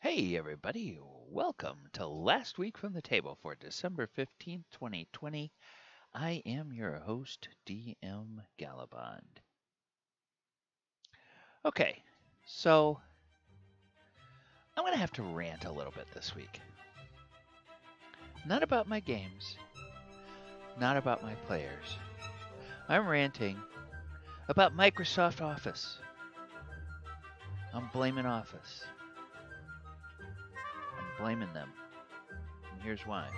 Hey everybody, welcome to Last Week from the Table for December 15th, 2020. I am your host, DM Gallibond. Okay, so I'm going to have to rant a little bit this week. Not about my games, not about my players. I'm ranting about Microsoft Office. I'm blaming Office. I'm blaming them. And here's why.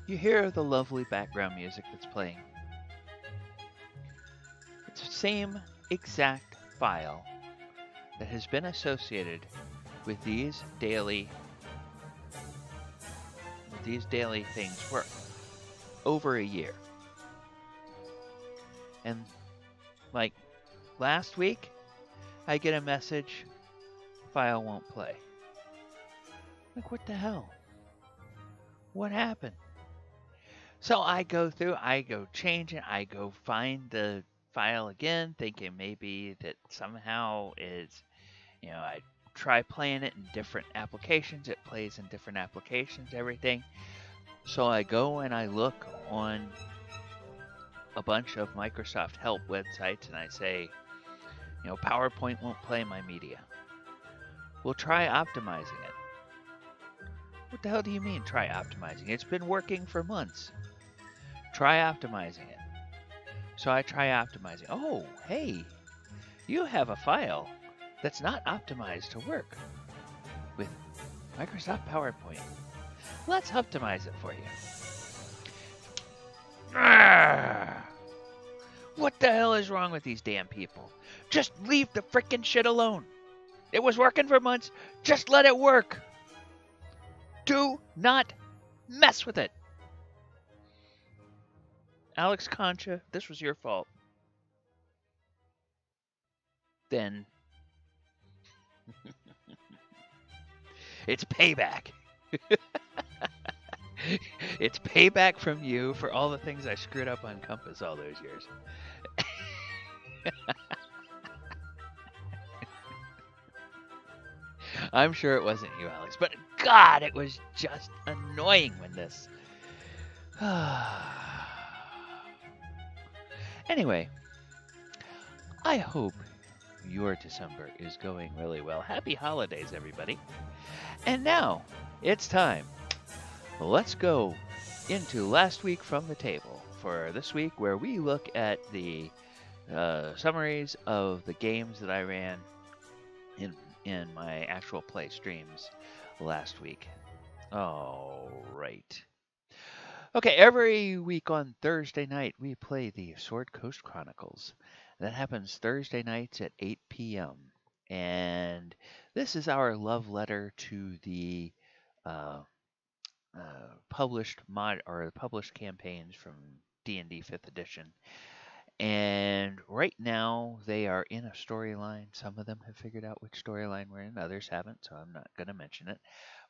You hear the lovely background music that's playing. It's the same exact file that has been associated with these daily things for over a year. And like last week, I get a message, file won't play. Like, what the hell? What happened? So I go change it, I go find the file again, thinking maybe that somehow is, I try playing it in different applications, it plays in different applications, everything. So I go and I look on a bunch of Microsoft help websites and I say, PowerPoint won't play my media. We'll try optimizing it. What the hell do you mean, try optimizing it? It's been working for months. Try optimizing it. So I try optimizing. Oh, hey, you have a file that's not optimized to work with Microsoft PowerPoint. Let's optimize it for you. What the hell is wrong with these damn people? Just leave the frickin' shit alone. It was working for months. Just let it work. Do not mess with it. Alex Concha, this was your fault. Then it's payback. It's payback from you for all the things I screwed up on Compass all those years. I'm sure it wasn't you, Alex, but God, it was just annoying when this. Anyway, I hope your December is going really well. Happy holidays, everybody. And now, it's time. Let's go into Last Week from the Table for this week, where we look at the summaries of the games that I ran in my actual play streams last week. All right. Okay, every week on Thursday night, we play the Sword Coast Chronicles. That happens Thursday nights at 8 p.m. And this is our love letter to the published campaigns from D&D 5th edition. And right now, they are in a storyline. Some of them have figured out which storyline we're in, others haven't, so I'm not going to mention it.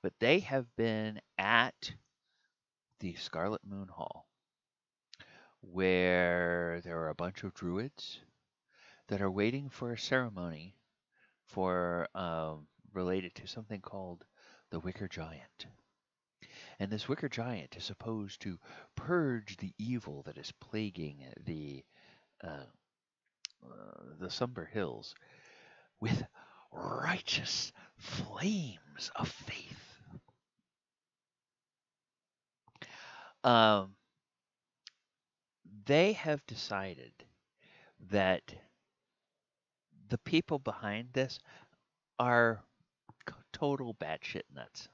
But they have been at the Scarlet Moon Hall, where there are a bunch of druids that are waiting for a ceremony for related to something called the Wicker Giant. And this Wicker Giant is supposed to purge the evil that is plaguing the Somber Hills with righteous flames of faith. They have decided that the people behind this are total batshit nuts.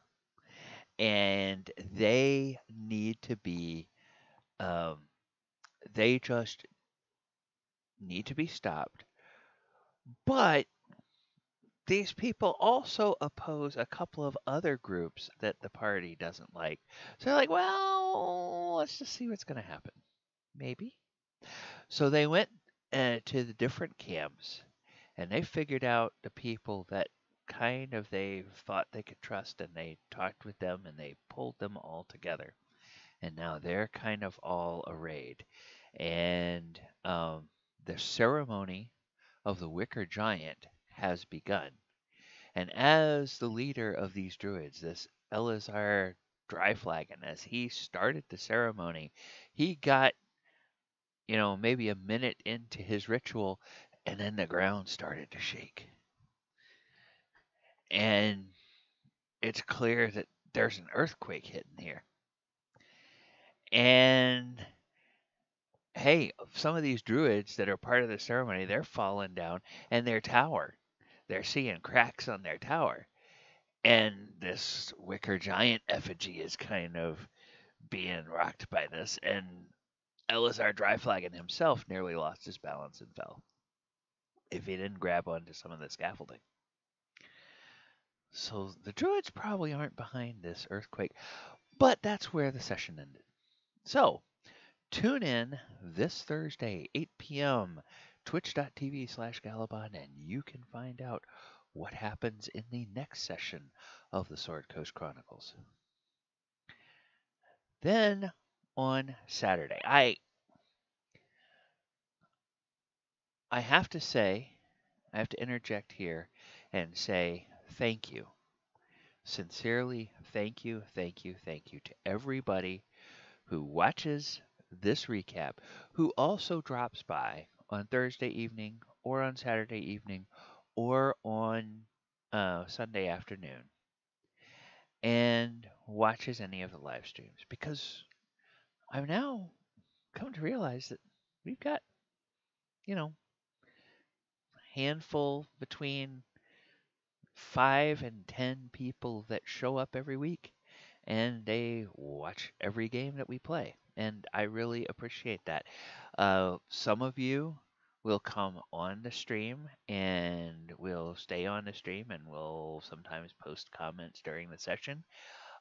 And they need to be, they just need to be stopped. But these people also oppose a couple of other groups that the party doesn't like. So they're like, well, let's just see what's going to happen. Maybe. So they went to the different camps and they figured out the people that kind of they thought they could trust, and they talked with them and they pulled them all together. And now they're kind of all arrayed. And the ceremony of the Wicker Giant has begun. And as the leader of these druids, this Elazar Dryflagon, as he started the ceremony, he got, maybe a minute into his ritual, and then the ground started to shake. And it's clear that there's an earthquake hitting here. And hey, some of these druids that are part of the ceremony, they're falling down, and their tower, they're seeing cracks on their tower. And this wicker giant effigy is kind of being rocked by this. And Elazar Dryflagon himself nearly lost his balance and fell if he didn't grab onto some of the scaffolding. So the druids probably aren't behind this earthquake, but that's where the session ended. So tune in this Thursday, 8 p.m., twitch.tv/Gallibond, and you can find out what happens in the next session of the Sword Coast Chronicles. Then on Saturday, I have to say, I have to interject here and say thank you. Sincerely, thank you to everybody who watches this recap, who also drops by on Thursday evening or on Saturday evening or on Sunday afternoon and watches any of the live streams, because I've now come to realize that we've got, handful between 5 and 10 people that show up every week and they watch every game that we play. And I really appreciate that. Some of you will come on the stream and will stay on the stream and will sometimes post comments during the session.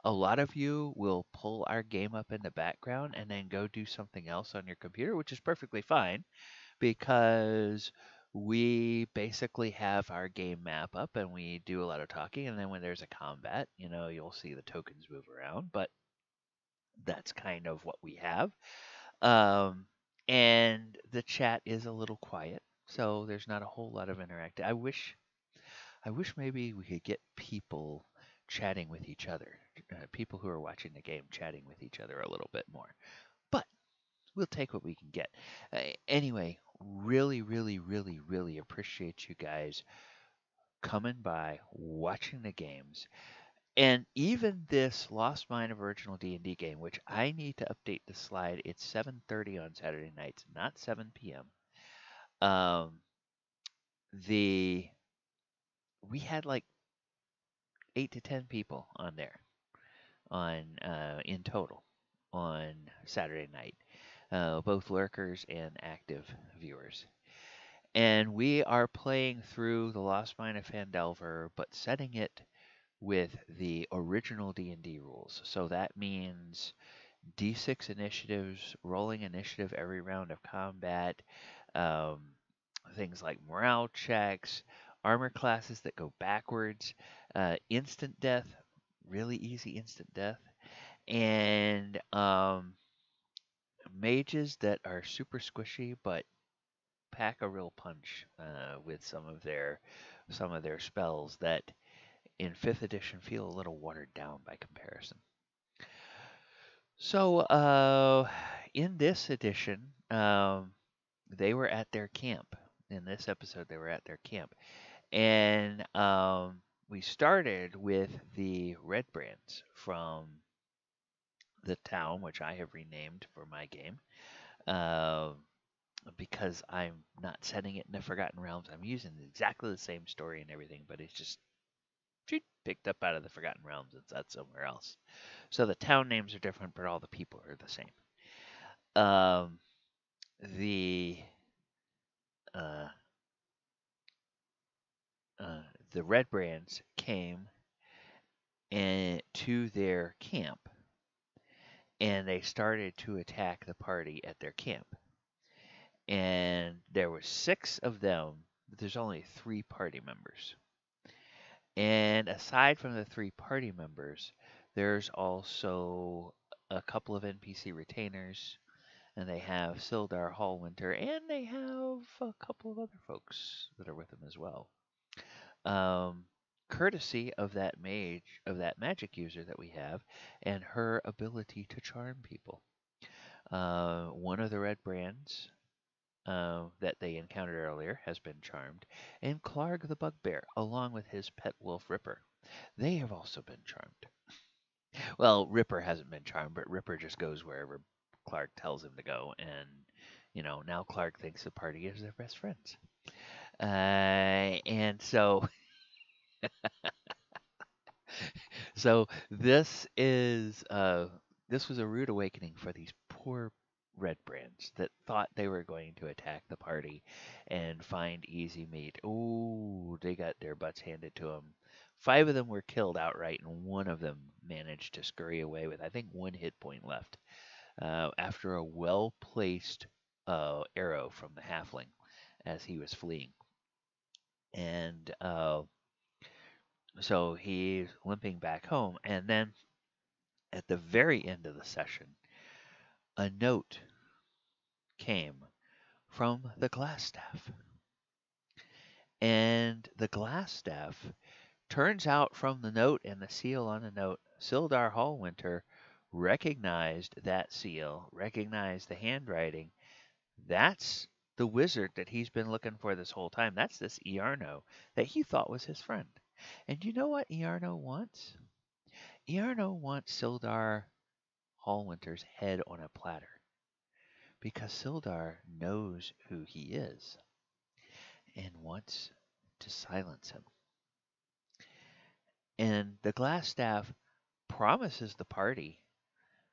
A lot of you will pull our game up in the background and then go do something else on your computer, which is perfectly fine, because we basically have our game map up and we do a lot of talking, and then when there's a combat, you'll see the tokens move around, but that's kind of what we have. And the chat is a little quiet, so there's not a whole lot of interaction. I wish maybe we could get people chatting with each other, people who are watching the game chatting with each other a little bit more, but we'll take what we can get. Anyway, really, really, really, really appreciate you guys coming by, watching the games, and even this Lost Mine of Original D&D game, which I need to update the slide. It's 7:30 on Saturday nights, not 7 p.m. The We had like 8 to 10 people on there on in total on Saturday night, both lurkers and active viewers. And we are playing through the Lost Mine of Phandelver, but setting it with the original D&D rules. So that means D6 initiatives, rolling initiative every round of combat, um, things like morale checks, armor classes that go backwards, instant death, really easy instant death, and mages that are super squishy but pack a real punch with some of their spells that in 5th edition feel a little watered down by comparison. So in this edition, they were at their camp. In this episode, they were at their camp, and we started with the Red Brands from the town, which I have renamed for my game. Because I'm not setting it in the Forgotten Realms. I'm using exactly the same story and everything, but it's just picked up out of the Forgotten Realms and set somewhere else. So the town names are different, but all the people are the same. Um, the uh, the Red Brands came to their camp, and they started to attack the party at their camp. And there were 6 of them, but there's only 3 party members. And aside from the 3 party members, there's also a couple of NPC retainers, and they have Sildar Hallwinter, and they have a couple of other folks that are with them as well. courtesy of that mage, of that magic user that we have, and her ability to charm people. One of the red brands that they encountered earlier has been charmed, and Clark the bugbear, along with his pet wolf Ripper, they have also been charmed. Well, Ripper hasn't been charmed, but Ripper just goes wherever Clark tells him to go, and now Clark thinks the party is their best friends. And so, so this was a rude awakening for these poor red brands that thought they were going to attack the party and find easy meat. Oh, they got their butts handed to them. 5 of them were killed outright, and one of them managed to scurry away with, I think, 1 hit point left after a well placed arrow from the halfling as he was fleeing. And so he's limping back home. And then at the very end of the session, a note came from the glass staff. And the glass staff turns out from the note and the seal on the note, Sildar Hallwinter recognized that seal, recognized the handwriting. That's the wizard that he's been looking for this whole time. That's this Iarno that he thought was his friend. And you know what Iarno wants? Iarno wants Sildar Hallwinter's head on a platter because Sildar knows who he is and wants to silence him. And the glass staff promises the party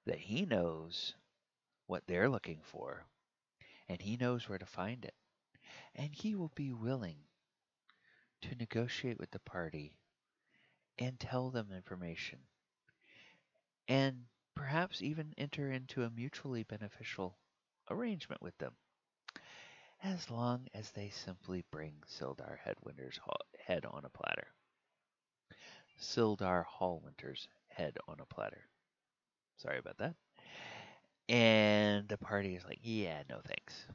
that he knows what they're looking for and he knows where to find it. And he will be willing to negotiate with the party and tell them information and perhaps even enter into a mutually beneficial arrangement with them, as long as they simply bring Sildar Headwinter's head on a platter. Sildar Hallwinter's head on a platter. Sorry about that. And the party is like, yeah, no thanks.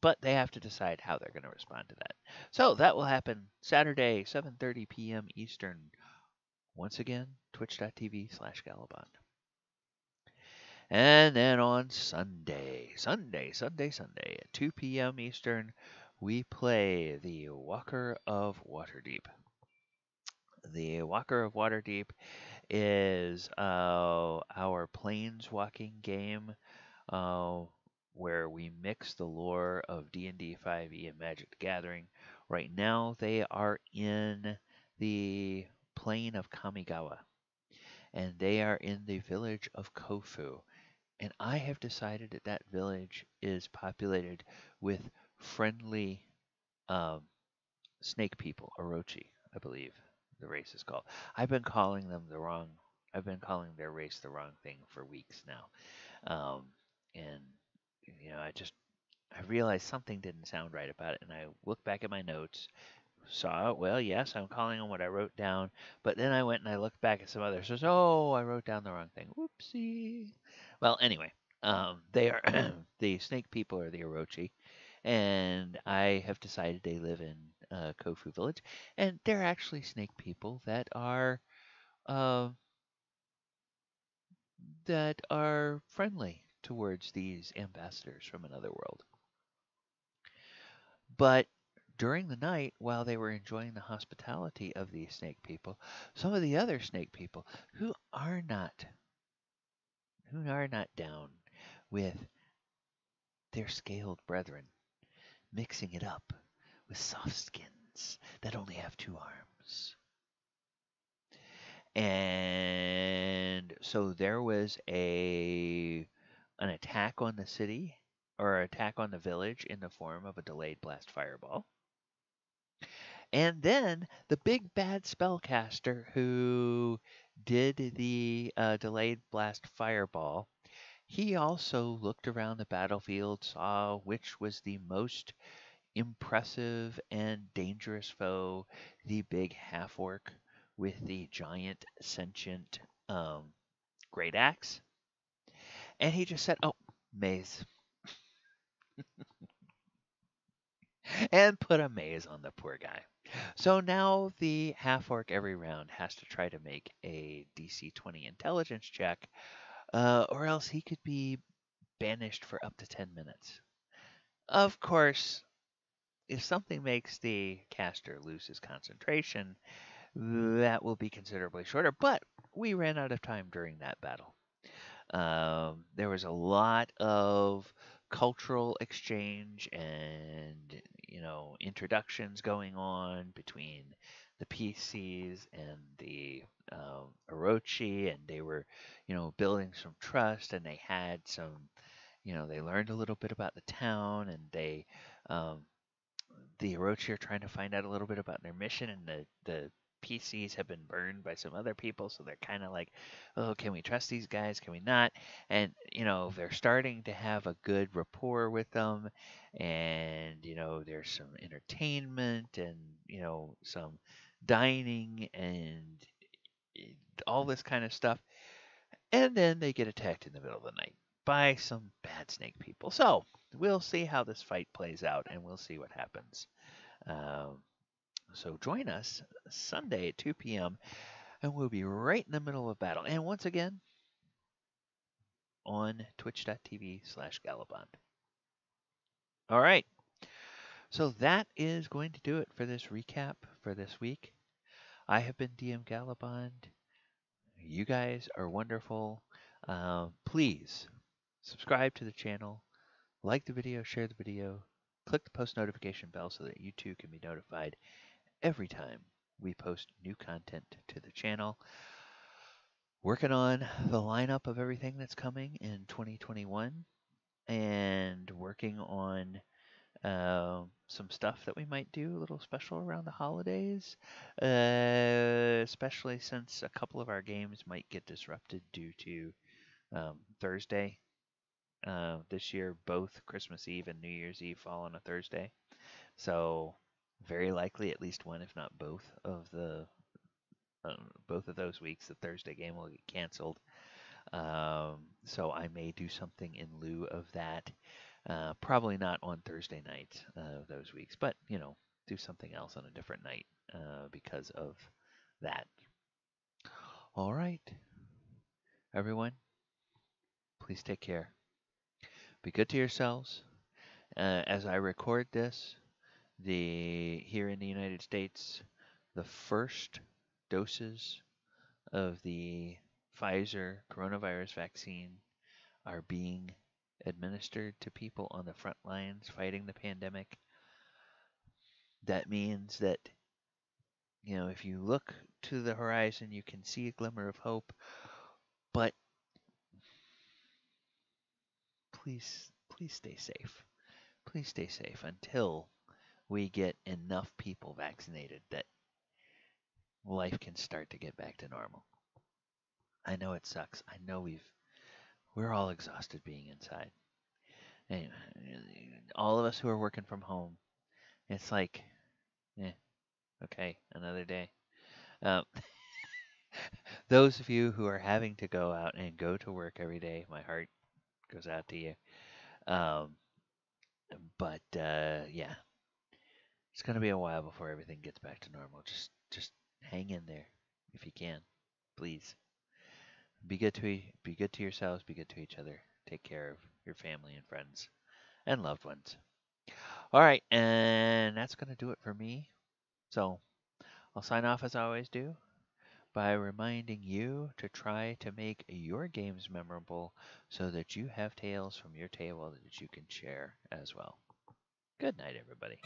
But they have to decide how they're going to respond to that. So that will happen Saturday, 7:30 p.m. Eastern. Once again, twitch.tv/Gallibond. And then on Sunday at 2 p.m. Eastern, we play the Walker of Waterdeep. The Walker of Waterdeep is our planeswalking game where we mix the lore of D&D 5e and Magic the Gathering. Right now, they are in the plane of Kamigawa, and they are in the village of Kofu. And I have decided that that village is populated with friendly snake people, Orochi, I believe the race is called. I've been calling their race the wrong thing for weeks now. And I realized something didn't sound right about it, and I looked back at my notes, saw it. Well, yes, I'm calling them what I wrote down, but then I went and I looked back at some others. Says, oh, I wrote down the wrong thing. Whoopsie. Well, anyway, they are the snake people are the Orochi, and I have decided they live in Kofu Village, and they're actually snake people uh, that are friendly towards these ambassadors from another world. But during the night, while they were enjoying the hospitality of these snake people, some of the other snake people who are not down with their scaled brethren, mixing it up with soft skins that only have 2 arms. And so there was an attack on the city, or attack on the village in the form of a delayed blast fireball. And then the big bad spellcaster who did the delayed blast fireball, he also looked around the battlefield, saw which was the most impressive and dangerous foe, the big half-orc with the giant sentient great axe. And he just said, oh, maze. And put a maze on the poor guy. So now the half orc every round has to try to make a DC 20 intelligence check, or else he could be banished for up to 10 minutes. Of course, if something makes the caster lose his concentration, that will be considerably shorter, but we ran out of time during that battle. There was a lot of cultural exchange and introductions going on between the PCs and the Orochi, and they were building some trust, and they had some they learned a little bit about the town, and um, the Orochi are trying to find out a little bit about their mission, and the PCs have been burned by some other people, so they're kind of like, oh, can we trust these guys? Can we not? And they're starting to have a good rapport with them, and there's some entertainment, and some dining, and all this kind of stuff. And then they get attacked in the middle of the night by some bad snake people. So we'll see how this fight plays out, and we'll see what happens. Um, so join us Sunday at 2 p.m., and we'll be right in the middle of battle. And once again, on twitch.tv/Gallibond. All right. So that is going to do it for this recap for this week. I have been DM Gallibond. You guys are wonderful. Please subscribe to the channel, like the video, share the video, click the post notification bell so that you too can be notified every time we post new content to the channel. Working on the lineup of everything that's coming in 2021, and working on some stuff that we might do a little special around the holidays, especially since a couple of our games might get disrupted due to Thursday. This year, both Christmas Eve and New Year's Eve fall on a Thursday. So very likely at least one, if not both of those weeks, the Thursday game will get canceled. So I may do something in lieu of that. Probably not on Thursday night those weeks, but do something else on a different night because of that. All right, everyone, please take care. Be good to yourselves. As I record this, here in the United States, the first doses of the Pfizer coronavirus vaccine are being administered to people on the front lines fighting the pandemic. That means that, if you look to the horizon, you can see a glimmer of hope, but please stay safe. Please stay safe until we get enough people vaccinated that life can start to get back to normal. I know it sucks. I know we're all exhausted being inside. And all of us who are working from home, it's like, okay, another day. Um, those of you who are having to go out and go to work every day, my heart goes out to you. But yeah, it's gonna be a while before everything gets back to normal. Just hang in there if you can, please. Be good to yourselves. Be good to each other. Take care of your family and friends and loved ones. All right, and that's gonna do it for me. So I'll sign off as I always do by reminding you to try to make your games memorable so that you have tales from your table that you can share as well. Good night, everybody.